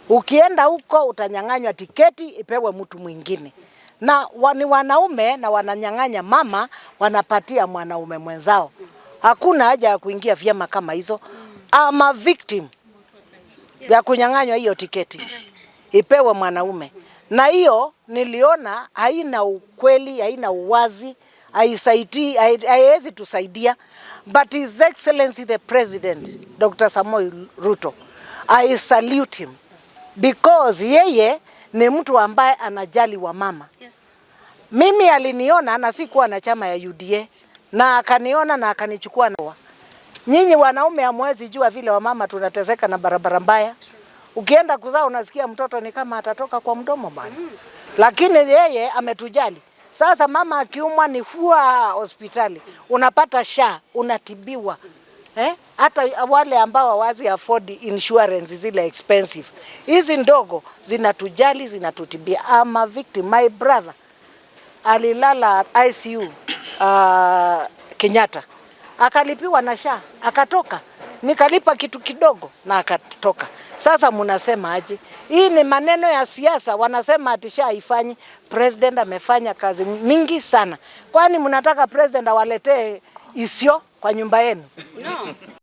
Ukienda huko utanyang'anywa tiketi ipewe mtu mwingine. Na ni wanaume na wananyang'anya mama wanapatia mwanaume mwenzao. Hakuna haja ya kuingia vyama kama hizo. I'm a victim ya kunyang'anywa hiyo tiketi. Ipewe mwanaume. Na hiyo niliona haina ukweli, haina uwazi, haiwezi tusaidia. But His Excellency the President, Dr. Samoei Ruto, I salute him. Because yeye ni mtu ambaye anajali wa mama. Yes. Mimi aliniona na sikuwa na chama ya UDA na akaniona na akanichukua na. Nyinyi wanaume hamwezi jua vile wamama tunateseka na barabara mbaya. Ukienda kuzaa unasikia mtoto ni kama atatoka kwa mdomo bana. Lakini yeye ametujali. Sasa mama akiumwa ni fua hospitali. Unapata SHA, unatibiwa. Hata wale ambao hawazi afford insurance zile expensive. Hizi ndogo zinatujali, zinatutibia. I'm a victim. My brother alilala ICU Kenyatta. Akalipiwa na SHA, akatoka. Nikalipa kitu kidogo na akatoka. Sasa mnasema aje? Hii ni maneno ya siasa, wanasema ati SHA haifanyi. President amefanya kazi mingi sana. Kwani mnataka president awaletee isio kwa nyumba yenu? No.